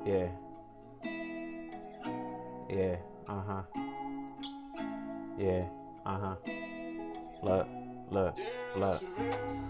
Yeah, yeah, uh-huh, yeah, uh-huh. Look, look, look.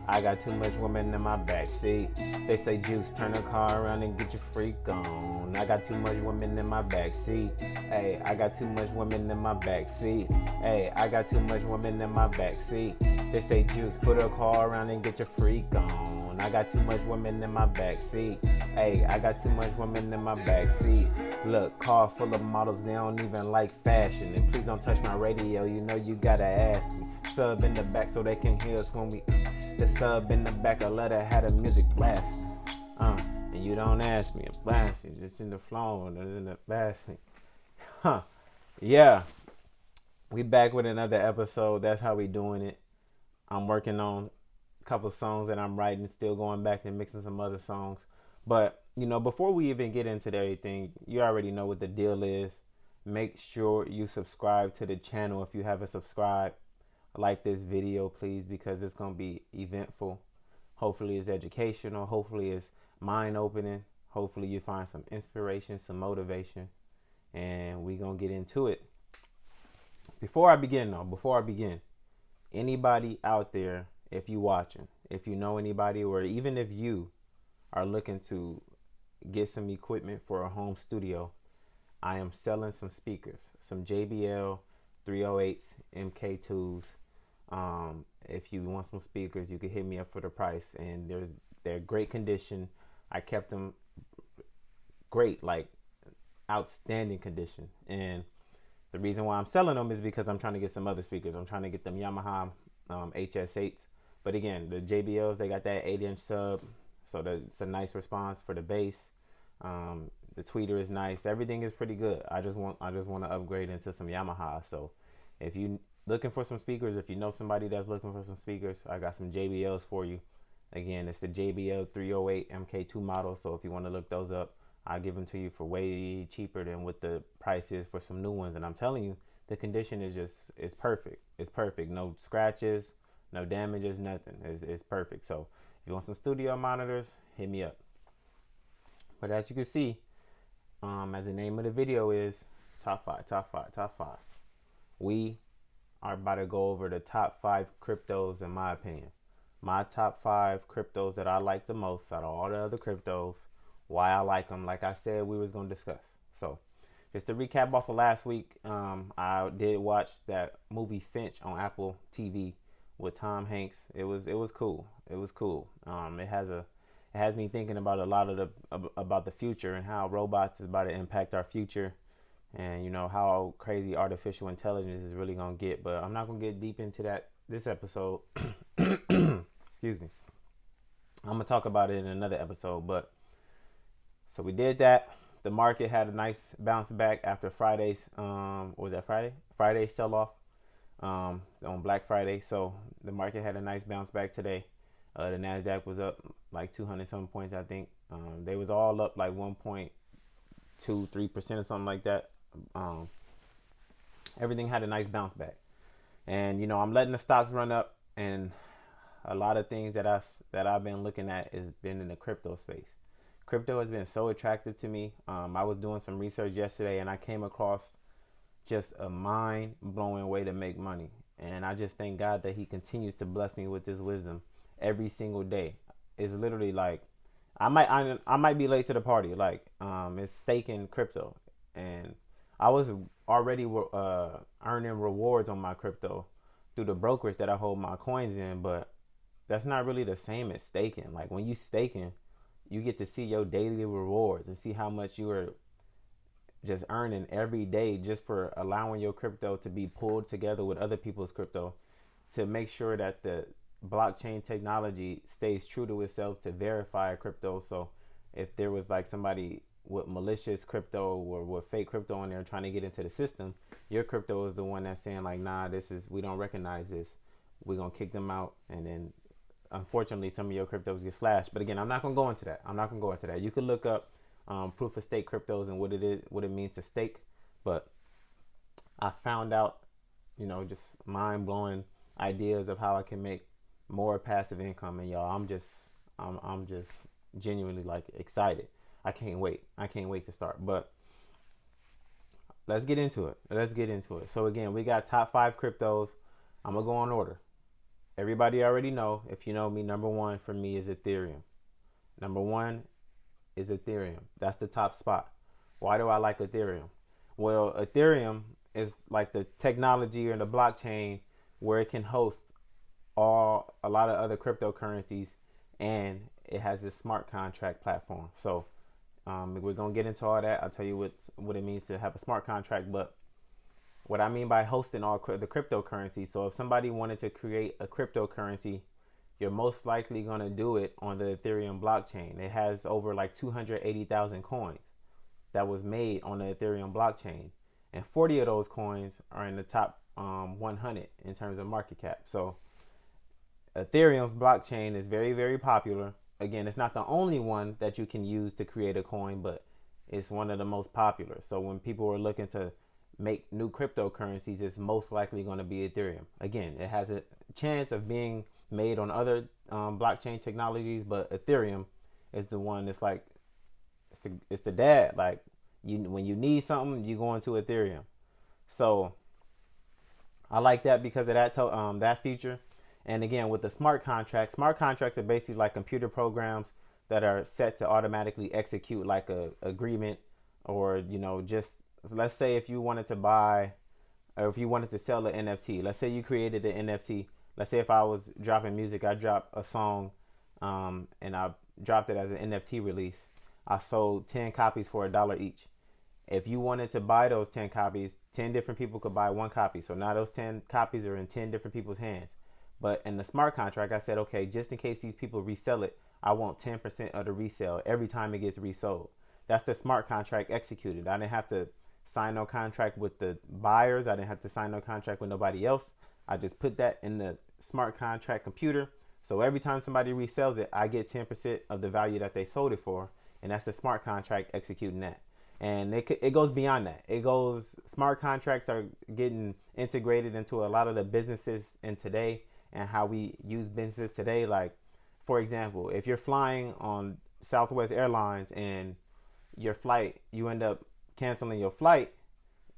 I got too much women in my backseat. They say juice, turn the car around and get your freak on. I got too much women in my backseat. Hey, I got too much women in my backseat. Hey, I got too much women in my backseat. They say juice, put a car around and get your freak on. I got too much women in my backseat. Hey, I got too much women in my backseat. Look, car full of models, they don't even like fashion. And please don't touch my radio, you know you gotta ask me. Sub in the back so they can hear us when we the sub in the back, I let her have the music blast. And you don't ask me, I'm blasting, just in the flow and in the blasting. Huh. Yeah. We back with another episode. That's how we doing it. I'm working on a couple songs that I'm writing, still going back and mixing some other songs. But, before we even get into everything, you already know what the deal is. Make sure you subscribe to the channel if you haven't subscribed. Like this video, please, because it's going to be eventful. Hopefully it's educational. Hopefully it's mind opening. Hopefully you find some inspiration, some motivation, and we're going to get into it. Before I begin, anybody out there, if you watching, if you know anybody, or even if you are looking to get some equipment for a home studio, I am selling some speakers, some JBL 308s, MK2s. If you want some speakers, you can hit me up for the price. And they're great condition. I kept them great, like outstanding condition. And the reason why I'm selling them is because I'm trying to get some other speakers. I'm trying to get them Yamaha HS8s. But again, the JBLs, they got that 8-inch sub, so it's a nice response for the bass. The tweeter is nice. Everything is pretty good. I just want to upgrade into some Yamaha. So if you looking for some speakers, if you know somebody that's looking for some speakers, I got some JBLs for you. Again, it's the JBL 308 MK2 model. So if you want to look those up, I'll give them to you for way cheaper than what the price is for some new ones. And I'm telling you, the condition is perfect. It's perfect. No scratches, no damages, nothing. It's perfect. So if you want some studio monitors, hit me up. But as you can see, as the name of the video is, top five, top five, top five. We are about to go over the top 5 cryptos in my opinion. My top 5 cryptos that I like the most out of all the other cryptos. Why I like them, like I said, we was gonna discuss. So, just to recap off of last week, I did watch that movie Finch on Apple TV with Tom Hanks. It was cool. It was cool. It has me thinking about a lot of about the future and how robots is about to impact our future, and how crazy artificial intelligence is really gonna get. But I'm not gonna get deep into that this episode. Excuse me. I'm gonna talk about it in another episode. But so we did that. The market had a nice bounce back after Friday's. What was that, Friday? Friday sell off on Black Friday. So the market had a nice bounce back today. The Nasdaq was up like 200 some points, I think. They was all up like 1.23% or something like that. Um, Everything had a nice bounce back, and I'm letting the stocks run up, and a lot of things that I've been looking at has been in the crypto space. Crypto has been so attractive to me. I was doing some research yesterday, and I came across just a mind blowing way to make money, and I just thank God that He continues to bless me with this wisdom every single day. It's literally like I might be late to the party. Like it's staking crypto, and I was already earning rewards on my crypto through the brokers that I hold my coins in, but that's not really the same as staking. Like when you staking, you get to see your daily rewards and see how much you are just earning every day just for allowing your crypto to be pulled together with other people's crypto to make sure that the blockchain technology stays true to itself to verify a crypto. So if there was like somebody with malicious crypto or with fake crypto in there trying to get into the system, your crypto is the one that's saying like, nah, we don't recognize this. We're gonna kick them out, and then unfortunately some of your cryptos get slashed. But again, I'm not gonna go into that. You could look up proof of stake cryptos and what it means to stake. But I found out, just mind blowing ideas of how I can make more passive income. And y'all, I'm just genuinely like excited. I can't wait. I can't wait to start. But let's get into it. So again, we got top 5 cryptos. I'm gonna go in order. Everybody already know. If you know me, number one for me is Ethereum. Number one is Ethereum. That's the top spot. Why do I like Ethereum? Well, Ethereum is like the technology or the blockchain where it can host a lot of other cryptocurrencies, and it has this smart contract platform. So we're gonna get into all that. I'll tell you what it means to have a smart contract, but what I mean by hosting all the cryptocurrency. So if somebody wanted to create a cryptocurrency, you're most likely going to do it on the Ethereum blockchain. It has over like 280,000 coins that was made on the Ethereum blockchain, and 40 of those coins are in the top 100 in terms of market cap. So Ethereum's blockchain is very, very popular. Again, it's not the only one that you can use to create a coin, but it's one of the most popular. So when people are looking to make new cryptocurrencies, it's most likely going to be Ethereum. Again, it has a chance of being made on other blockchain technologies, but Ethereum is the one that's like it's the dad. Like when you need something, you go into Ethereum. So I like that because of that feature. And again, with the smart contracts are basically like computer programs that are set to automatically execute like a agreement, or just let's say if you wanted to buy or if you wanted to sell an NFT. Let's say you created an NFT. Let's say if I was dropping music, I dropped a song, and I dropped it as an NFT release. I sold 10 copies for $1 each. If you wanted to buy those 10 copies, 10 different people could buy one copy. So now those 10 copies are in 10 different people's hands. But in the smart contract, I said, okay, just in case these people resell it, I want 10% of the resale every time it gets resold. That's the smart contract executed. I didn't have to sign no contract with the buyers. I didn't have to sign no contract with nobody else. I just put that in the smart contract computer. So every time somebody resells it, I get 10% of the value that they sold it for. And that's the smart contract executing that. And it goes beyond that. Smart contracts are getting integrated into a lot of the businesses in today and how we use businesses today. Like, for example, if you're flying on Southwest Airlines and you end up canceling your flight,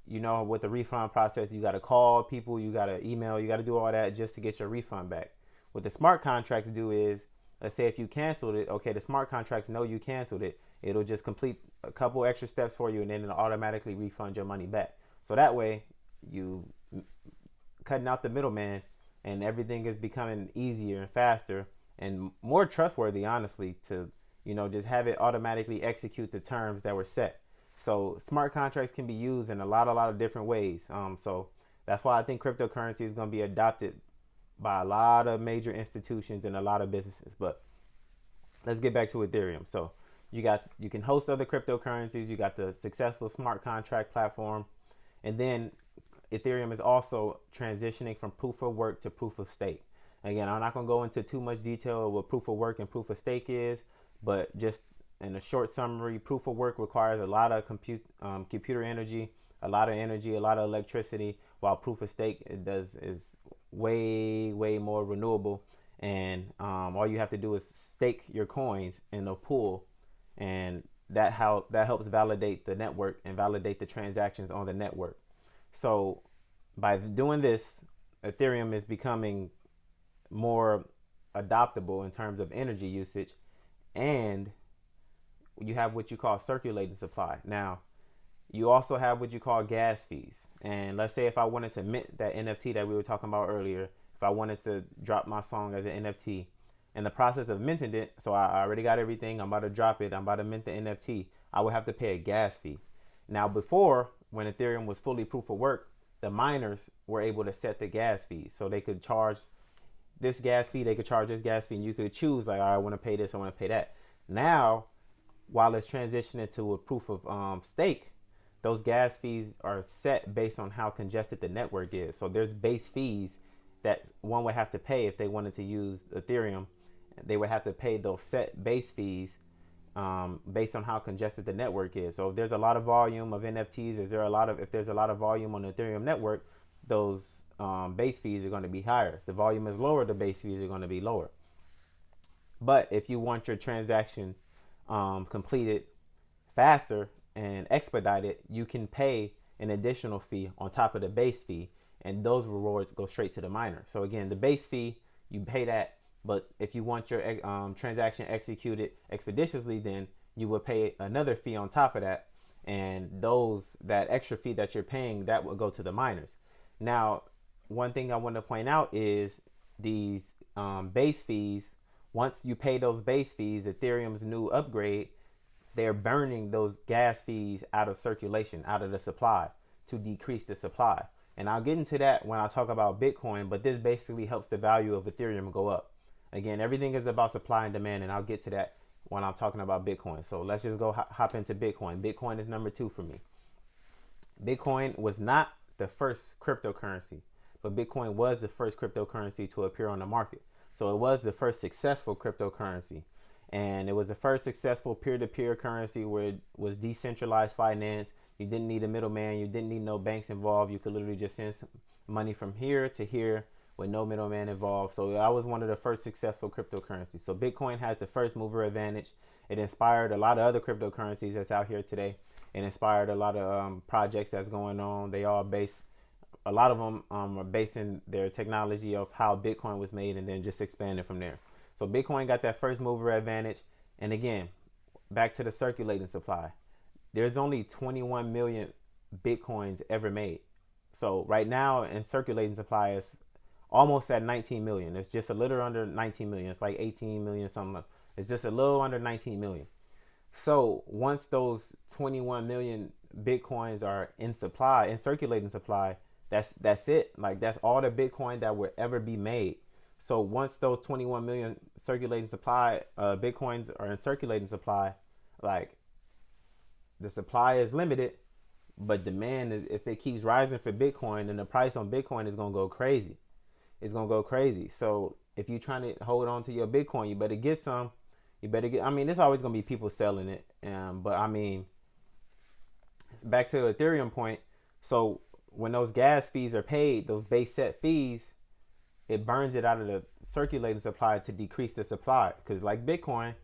with the refund process, you got to call people, you got to email, you got to do all that just to get your refund back. What the smart contracts do is, let's say if you canceled it, okay, the smart contracts know you canceled it. It'll just complete a couple extra steps for you, and then it'll automatically refund your money back. So that way, you cutting out the middleman, and everything is becoming easier and faster and more trustworthy, honestly, to just have it automatically execute the terms that were set. So smart contracts can be used in a lot of different ways. So that's why I think cryptocurrency is going to be adopted by a lot of major institutions and a lot of businesses. But let's get back to Ethereum. So you can host other cryptocurrencies. You got the successful smart contract platform, and then Ethereum is also transitioning from proof of work to proof of stake. Again, I'm not going to go into too much detail of what proof of work and proof of stake is, but just in a short summary, proof of work requires a lot of computer energy, a lot of electricity, while proof of stake is way more renewable. And all you have to do is stake your coins in a pool, and that helps validate the network and validate the transactions on the network. So by doing this, Ethereum is becoming more adoptable in terms of energy usage, and you have what you call circulating supply. Now, you also have what you call gas fees. And let's say if I wanted to mint that NFT that we were talking about earlier, if I wanted to drop my song as an NFT, in the process of minting it, so I already got everything, I'm about to drop it, I'm about to mint the NFT, I would have to pay a gas fee. Now, before, when Ethereum was fully proof of work, the miners were able to set the gas fees. So they could charge this gas fee, they could charge this gas fee, and you could choose, like, I want to pay this, I want to pay that. Now, while it's transitioning to a proof of stake, those gas fees are set based on how congested the network is. So there's base fees that one would have to pay if they wanted to use Ethereum. They would have to pay those set base fees based on how congested the network is. So if there's a lot of volume of NFTs, if there's a lot of volume on the Ethereum network, those base fees are going to be higher. If the volume is lower, the base fees are going to be lower. But if you want your transaction completed faster and expedite it, you can pay an additional fee on top of the base fee, and those rewards go straight to the miner. So again, the base fee, you pay that, but if you want your transaction executed expeditiously, then you would pay another fee on top of that, and that extra fee that you're paying, that will go to the miners. Now, one thing I want to point out is these base fees. Once you pay those base fees, Ethereum's new upgrade, they're burning those gas fees out of circulation, out of the supply, to decrease the supply. And I'll get into that when I talk about Bitcoin, but this basically helps the value of Ethereum go up. Again, everything is about supply and demand, and I'll get to that when I'm talking about Bitcoin. So let's just go hop into Bitcoin. Bitcoin is number 2 for me. Bitcoin was not the first cryptocurrency, but Bitcoin was the first cryptocurrency to appear on the market. So it was the first successful cryptocurrency. And it was the first successful peer-to-peer currency where it was decentralized finance. You didn't need a middleman. You didn't need no banks involved. You could literally just send money from here to here with no middleman involved. So that was one of the first successful cryptocurrencies. So Bitcoin has the first mover advantage. It inspired a lot of other cryptocurrencies that's out here today. It inspired a lot of projects that's going on. They all a lot of them are basing their technology of how Bitcoin was made and then just expanding from there. So Bitcoin got that first mover advantage. And again, back to the circulating supply. There's only 21 million Bitcoins ever made. So right now in circulating supply is almost at 19 million. It's just a little under 19 million. It's like 18 million something. It's just a little under 19 million. So once those 21 million Bitcoins are in supply, in circulating supply, that's it. Like that's all the Bitcoin that will ever be made. So once those 21 million circulating supply Bitcoins are in circulating supply, like the supply is limited, but demand is, if it keeps rising for Bitcoin, then the price on Bitcoin is going to go crazy. It's going to go crazy. So if you're trying to hold on to your Bitcoin, you better get some. I mean, there's always going to be people selling it. But I mean, back to the Ethereum point. So when those gas fees are paid, those base set fees, it burns it out of the circulating supply to decrease the supply. Because like Bitcoin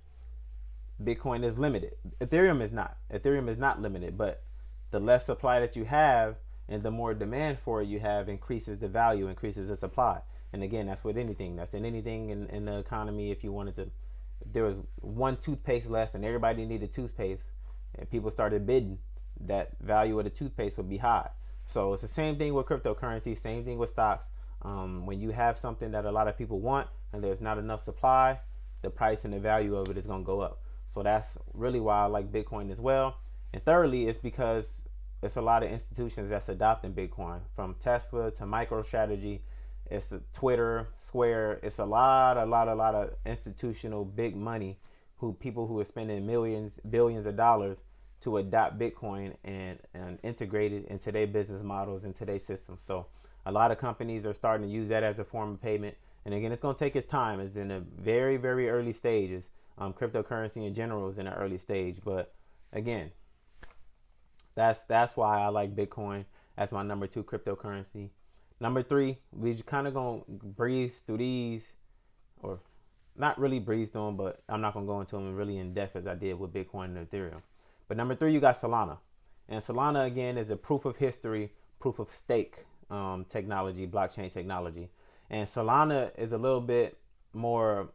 is limited. Ethereum is not. Ethereum is not limited. But the less supply that you have and the more demand for it you have increases the value, increases the supply. And again, that's with anything. That's in anything in the economy. If you wanted to, if there was one toothpaste left and everybody needed toothpaste and people started bidding, that value of the toothpaste would be high. So it's the same thing with cryptocurrency, same thing with stocks. When you have something that a lot of people want and there's not enough supply, the price and the value of it is going to go up. So that's really why I like Bitcoin as well. And thirdly, it's because it's a lot of institutions that's adopting Bitcoin, from Tesla to MicroStrategy. It's Twitter, Square. It's a lot of institutional big money people who are spending millions, billions of dollars to adopt Bitcoin and integrate it into their business models, into their systems. So a lot of companies are starting to use that as a form of payment. And again, it's going to take its time. It's in a very, very early stages. Cryptocurrency in general is in an early stage. But again, that's why I like Bitcoin as my number 2 cryptocurrency. Number 3, we just kind of going to breeze through these, or not really breeze through them, but I'm not going to go into them really in depth as I did with Bitcoin and Ethereum. But number 3, you got Solana. And Solana, again, is a proof of history, proof of stake technology, blockchain technology. And Solana is a little bit more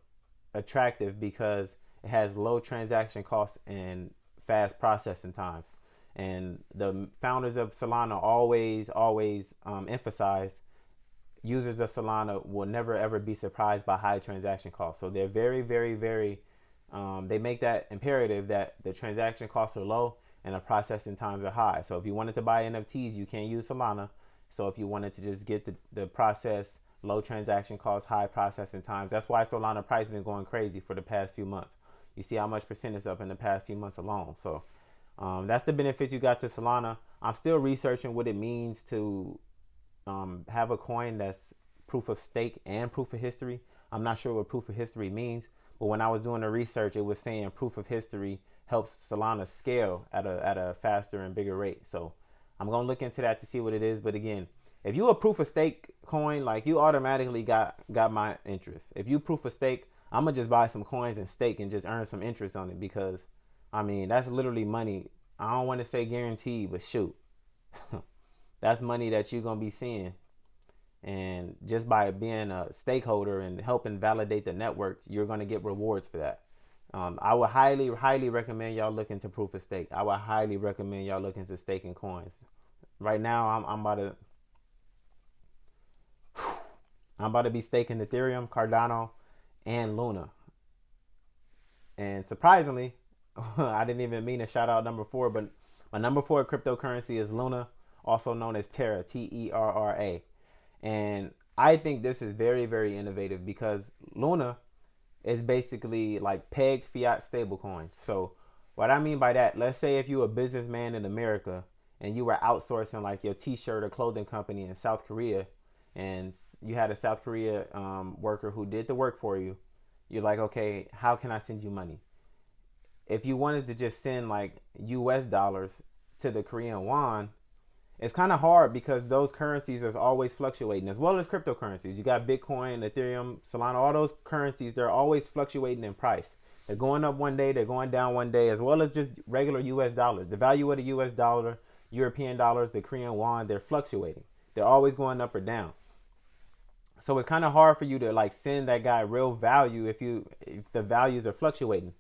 attractive because it has low transaction costs and fast processing times. And the founders of Solana always emphasize users of Solana will never ever be surprised by high transaction costs. So they're very, very, very, they make that imperative that the transaction costs are low and the processing times are high. So if you wanted to buy NFTs, you can't use Solana. So if you wanted to just get the process, low transaction costs, high processing times, that's why Solana price has been going crazy for the past few months. You see how much percent is up in the past few months alone. So that's the benefits you got to Solana. I'm still researching what it means to have a coin that's proof of stake and proof of history. I'm not sure what proof of history means, but when I was doing the research, it was saying proof of history helps Solana scale at a faster and bigger rate. So I'm going to look into that to see what it is. But again, if you a proof of stake coin, like, you automatically got my interest. If you proof of stake, I'm going to just buy some coins and stake and just earn some interest on it, because I mean, that's literally money. I don't want to say guaranteed, but shoot, that's money that you're gonna be seeing. And just by being a stakeholder and helping validate the network, you're gonna get rewards for that. I would highly recommend y'all look into proof of stake. I would highly recommend y'all look into staking coins. Right now, I'm about to be staking Ethereum, Cardano, and Luna. And surprisingly, I didn't even mean to shout out number 4, but my number 4 cryptocurrency is Luna, also known as Terra, Terra. And I think this is very innovative because Luna is basically like pegged fiat stablecoin. So what I mean by that, let's say if you a businessman in America and you were outsourcing like your t-shirt or clothing company in South Korea, and you had a South Korea worker who did the work for you, you're like, okay, how can I send you money? If you wanted to just send like US dollars to the Korean won, it's kind of hard because those currencies are always fluctuating, as well as cryptocurrencies. You got Bitcoin, Ethereum, Solana, all those currencies, they're always fluctuating in price. They're going up one day, they're going down one day, as well as just regular US dollars. The value of the US dollar, European dollars, the Korean won, they're fluctuating. They're always going up or down. So it's kind of hard for you to like send that guy real value if the values are fluctuating.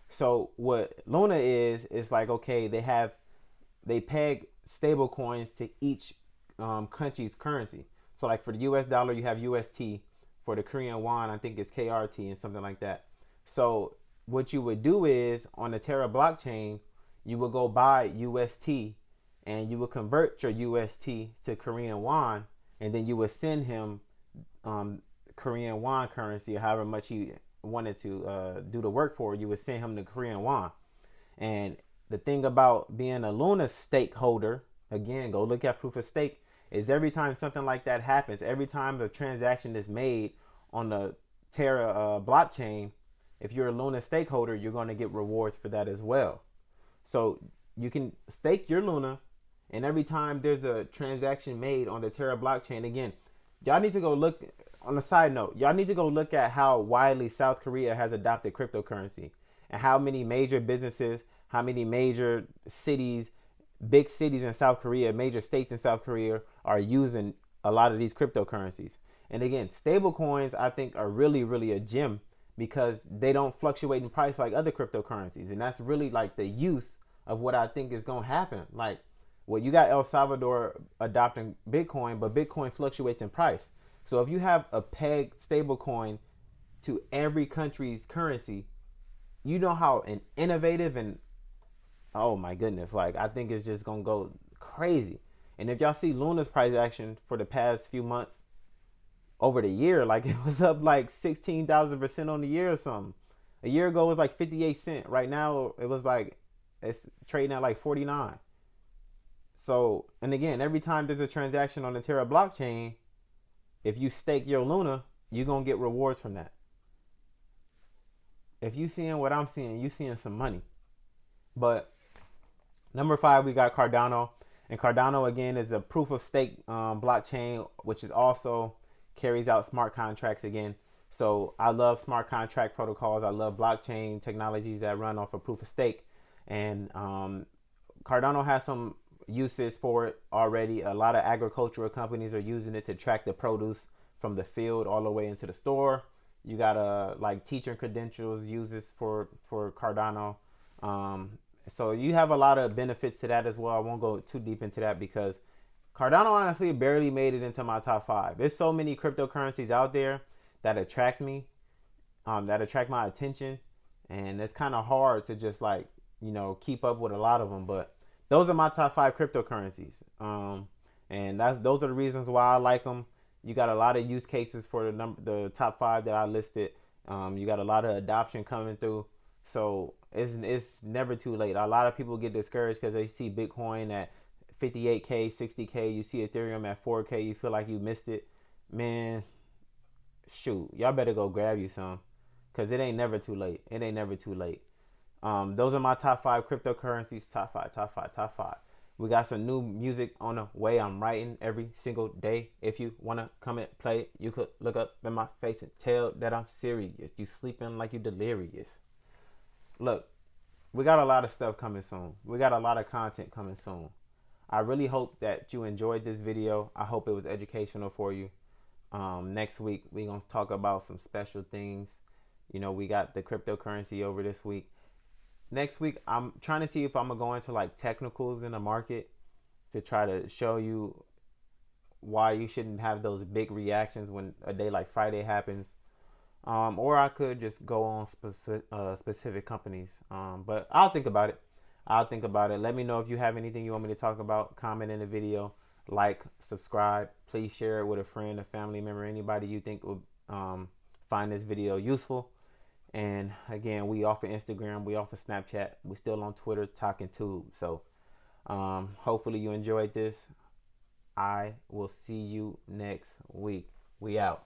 So what Luna is like, okay, they peg stable coins to each country's currency. So like for the US dollar, you have UST. For the Korean won, I think it's KRT and something like that. So what you would do is on the Terra blockchain, you would go buy UST and you would convert your UST to Korean won, and then you would send him Korean won currency, or however much he wanted to do the work for. You would send him the Korean won. And the thing about being a Luna stakeholder, again, go look at proof of stake, is every time something like that happens, every time a transaction is made on the Terra blockchain, if you're a Luna stakeholder, you're going to get rewards for that as well. So you can stake your Luna, and every time there's a transaction made on the Terra blockchain, again, y'all need to go look. On a side note, y'all need to go look at how widely South Korea has adopted cryptocurrency and how many major businesses, how many major cities, big cities in South Korea, major states in South Korea are using a lot of these cryptocurrencies. And again, stable coins I think are really a gem because they don't fluctuate in price like other cryptocurrencies. And that's really like the use of what I think is going to happen. Like, well, you got El Salvador adopting Bitcoin, but Bitcoin fluctuates in price. So if you have a pegged stable coin to every country's currency, you know how an innovative and oh my goodness, like I think it's just gonna go crazy. And if y'all see Luna's price action for the past few months over the year, like it was up like 16,000% on the year or something. A year ago it was like 58 cents. Right now it was like it's trading at like 49. So, and again, every time there's a transaction on the Terra blockchain, if you stake your Luna, you're gonna get rewards from that. If you seeing what I'm seeing, you seeing some money. But number 5, we got Cardano, and Cardano again is a proof of stake blockchain, which is also carries out smart contracts again. So I love smart contract protocols. I love blockchain technologies that run off of proof of stake, and Cardano has some uses for it already. A lot of agricultural companies are using it to track the produce from the field all the way into the store. You got like teacher credentials uses for Cardano. So you have a lot of benefits to that as well. I won't go too deep into that because Cardano honestly barely made it into my top 5. There's so many cryptocurrencies out there that attract me, that attract my attention, and it's kind of hard to just like keep up with a lot of them. But those are my top 5 cryptocurrencies, and those are the reasons why I like them. You got a lot of use cases for the top 5 that I listed. You got a lot of adoption coming through, so it's never too late. A lot of people get discouraged because they see Bitcoin at 58K, 60K. You see Ethereum at 4K. You feel like you missed it, man. Shoot, y'all better go grab you some, cause it ain't never too late. It ain't never too late. Those are my top 5 cryptocurrencies. Top 5. We got some new music on the way. I'm writing every single day. If you wanna come and play, you could look up in my face and tell that I'm serious. You sleeping like you delirious. Look, we got a lot of stuff coming soon. We got a lot of content coming soon. I really hope that you enjoyed this video. I hope it was educational for you. Next week we're gonna talk about some special things. You know, we got the cryptocurrency over this week. Next week I'm trying to see if I'm gonna go into like technicals in the market to try to show you why you shouldn't have those big reactions when a day like Friday happens. Or I could just go on specific companies. But I'll think about it. I'll think about it. Let me know if you have anything you want me to talk about. Comment in the video. Like, subscribe. Please share it with a friend, a family member, anybody you think will find this video useful. And again, we offer Instagram. We offer Snapchat. We're still on Twitter, Talking Tube. So hopefully you enjoyed this. I will see you next week. We out.